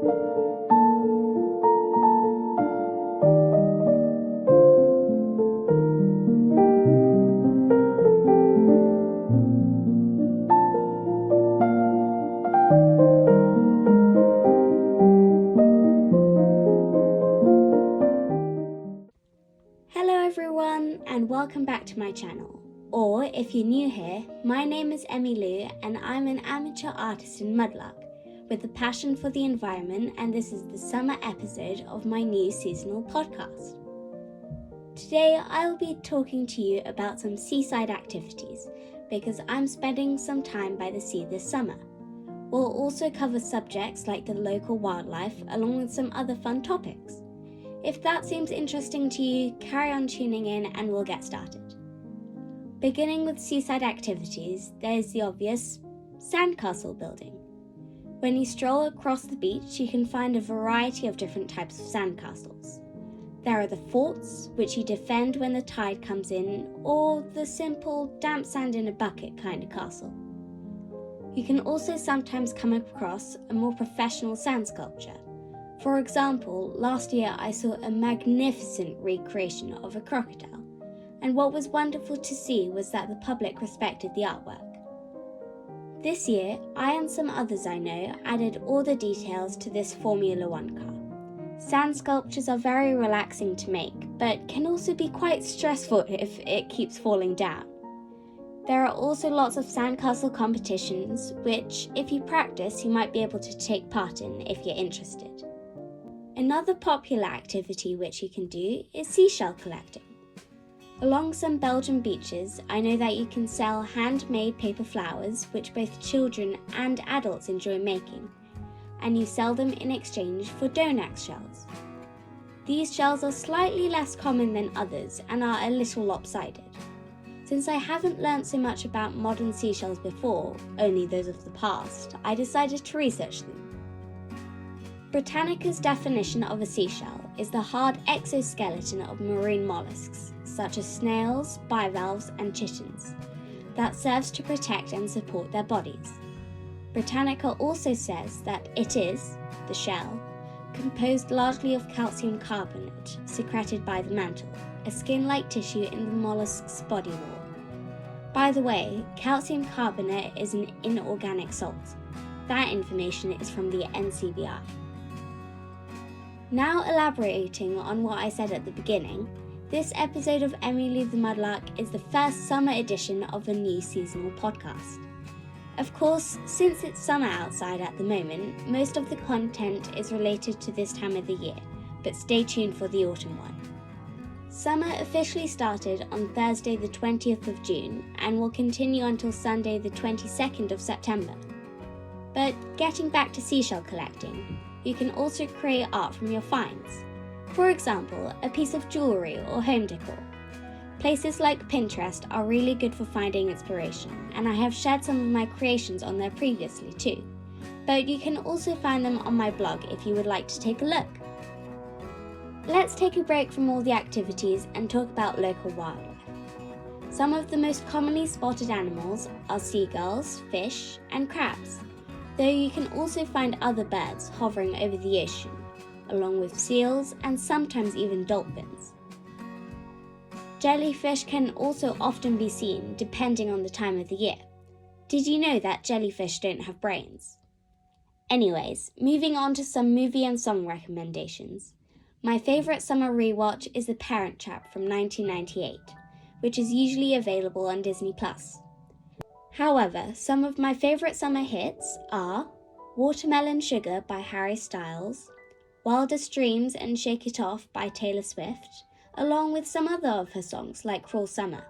Hello everyone and welcome back to my channel. Or if you're new here, my name is Emmylou and I'm an amateur artist in Mudlark with a passion for the environment, and this is the summer episode of my new seasonal podcast. Today I'll be talking to you about some seaside activities because I'm spending some time by the sea this summer. We'll also cover subjects like the local wildlife along with some other fun topics. If that seems interesting to you, carry on tuning in and we'll get started. Beginning with seaside activities, there's the obvious sandcastle building. When you stroll across the beach, you can find a variety of different types of sandcastles. There are the forts, which you defend when the tide comes in, or the simple damp sand in a bucket kind of castle. You can also sometimes come across a more professional sand sculpture. For example, last year I saw a magnificent recreation of a crocodile, and what was wonderful to see was that the public respected the artwork. This year, I and some others I know added all the details to this Formula 1 car. Sand sculptures are very relaxing to make, but can also be quite stressful if it keeps falling down. There are also lots of sandcastle competitions, which, if you practice, you might be able to take part in if you're interested. Another popular activity which you can do is seashell collecting. Along some Belgian beaches, I know that you can sell handmade paper flowers which both children and adults enjoy making, and you sell them in exchange for donax shells. These shells are slightly less common than others and are a little lopsided. Since I haven't learnt so much about modern seashells before, only those of the past, I decided to research them. Britannica's definition of a seashell is the hard exoskeleton of marine mollusks, such as snails, bivalves, and chittens, that serves to protect and support their bodies. Britannica also says that it is, the shell, composed largely of calcium carbonate secreted by the mantle, a skin-like tissue in the mollusk's body wall. By the way, calcium carbonate is an inorganic salt. That information is from the NCBI. Now elaborating on what I said at the beginning, this episode of Emmylou the Mudlark is the first summer edition of a new seasonal podcast. Of course, since it's summer outside at the moment, most of the content is related to this time of the year, but stay tuned for the autumn one. Summer officially started on Thursday the 20th of June and will continue until Sunday the 22nd of September. But getting back to seashell collecting, you can also create art from your finds. For example, a piece of jewellery or home decor. Places like Pinterest are really good for finding inspiration, and I have shared some of my creations on there previously too. But you can also find them on my blog if you would like to take a look. Let's take a break from all the activities and talk about local wildlife. Some of the most commonly spotted animals are seagulls, fish, and crabs, though you can also find other birds hovering over the ocean, along with seals and sometimes even dolphins. Jellyfish can also often be seen depending on the time of the year. Did you know that jellyfish don't have brains? Anyways, moving on to some movie and song recommendations. My favourite summer rewatch is The Parent Trap from 1998, which is usually available on Disney+. However, some of my favourite summer hits are Watermelon Sugar by Harry Styles, Wildest Dreams and Shake It Off by Taylor Swift, along with some other of her songs like Cruel Summer,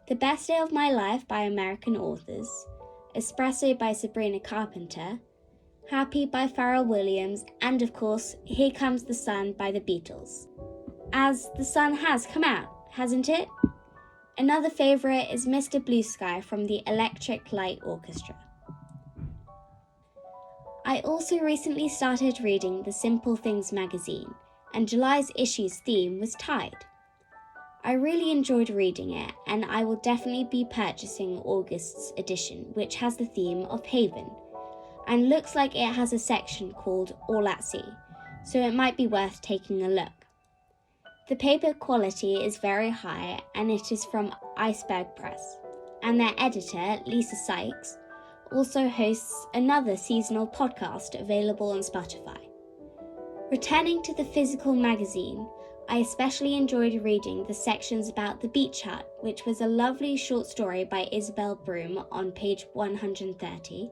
The Best Day of My Life by American Authors, Espresso by Sabrina Carpenter, Happy by Pharrell Williams, and of course, Here Comes the Sun by the Beatles. As the sun has come out, hasn't it? Another favourite is Mr. Blue Sky from the Electric Light Orchestra. I also recently started reading the Simple Things magazine, and July's issue's theme was Tide. I really enjoyed reading it, and I will definitely be purchasing August's edition, which has the theme of Haven. and looks like it has a section called All at Sea, so it might be worth taking a look. The paper quality is very high and it is from Iceberg Press, and their editor, Lisa Sykes, also hosts another seasonal podcast available on Spotify. Returning to the physical magazine, I especially enjoyed reading the sections about the beach hut, which was a lovely short story by Isabel Broom on page 130,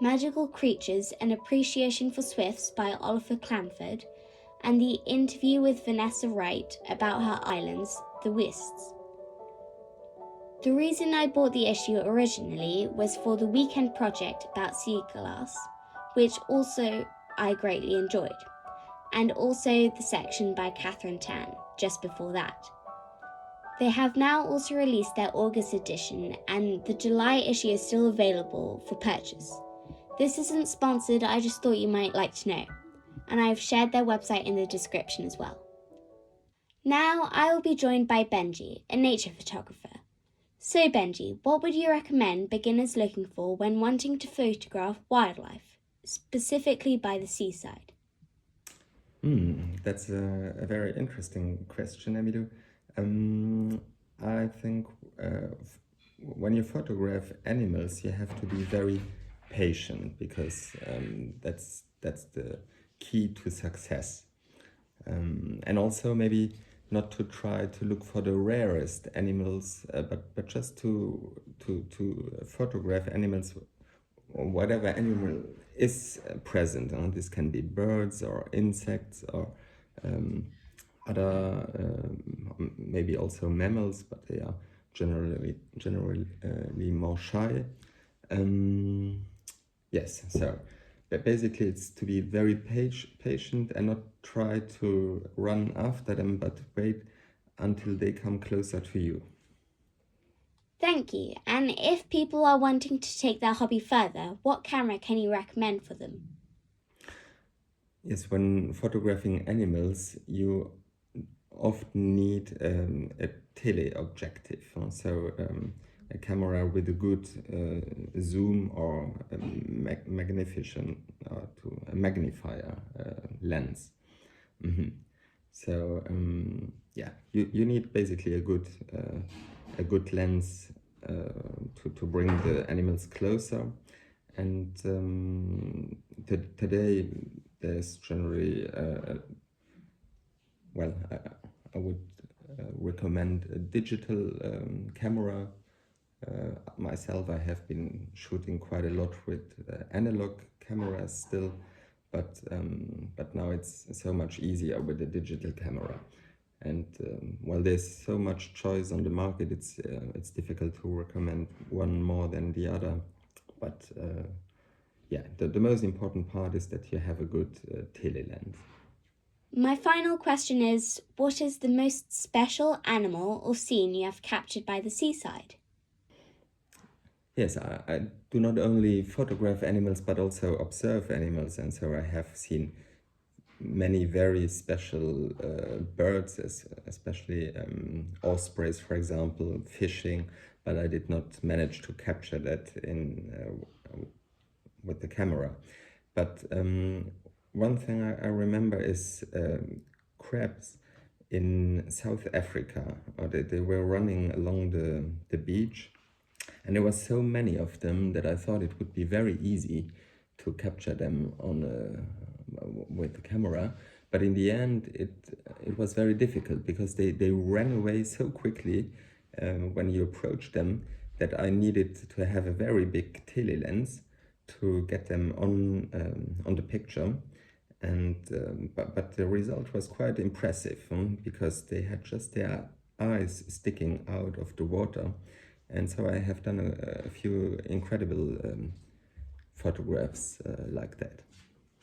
Magical Creatures, An Appreciation for Swifts by Oliver Clanford, and the interview with Vanessa Wright about her islands, the Wists. The reason I bought the issue originally was for the weekend project about sea glass, which also I greatly enjoyed, and also the section by Catherine Tan just before that. They have now also released their August edition, and the July issue is still available for purchase. This isn't sponsored, I just thought you might like to know, and I have shared their website in the description as well. Now I will be joined by Benji, a nature photographer. So Benji, what would you recommend beginners looking for when wanting to photograph wildlife, specifically by the seaside? That's a very interesting question, Emmylou. I think when you photograph animals, you have to be very patient because that's the key to success. And also maybe not to try to look for the rarest animals, but just to photograph animals, or whatever animal is present. This can be birds or insects or other, maybe also mammals, but they are generally more shy. Yes, so basically it's to be very patient and not try to run after them, but wait until they come closer to you. Thank you. And if people are wanting to take their hobby further, what camera can you recommend for them? Yes, when photographing animals, you often need a teleobjective, so a camera with a good zoom or a magnifier lens. So yeah, you need basically a good lens to bring the animals closer. And today there's generally I would recommend a digital camera. Myself, I have been shooting quite a lot with analog cameras still, but now it's so much easier with a digital camera. And while there's so much choice on the market, it's difficult to recommend one more than the other. But yeah, the most important part is that you have a good tele lens. My final question is, what is the most special animal or scene you have captured by the seaside? Yes, I do not only photograph animals but also observe animals, and so I have seen many very special birds, especially ospreys, for example, fishing, but I did not manage to capture that with the camera. But one thing I remember is crabs in South Africa. They were running along the beach, and there were so many of them that I thought it would be very easy to capture them with the camera. But in the end, it was very difficult because they ran away so quickly when you approached them that I needed to have a very big tele lens to get them on the picture. And but the result was quite impressive because they had just their eyes sticking out of the water. And so I have done a few incredible photographs like that.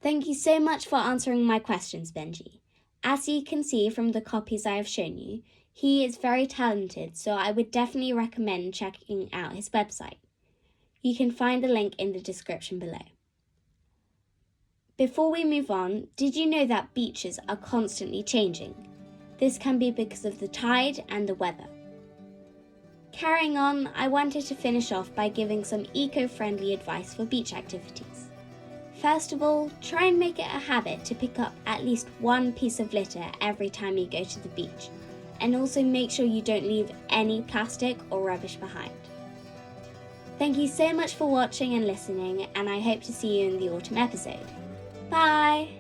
Thank you so much for answering my questions, Benji. As you can see from the copies I have shown you, he is very talented, so I would definitely recommend checking out his website. You can find the link in the description below. Before we move on, did you know that beaches are constantly changing? This can be because of the tide and the weather. Carrying on, I wanted to finish off by giving some eco-friendly advice for beach activities. First of all, try and make it a habit to pick up at least one piece of litter every time you go to the beach, and also make sure you don't leave any plastic or rubbish behind. Thank you so much for watching and listening, and I hope to see you in the autumn episode. Bye!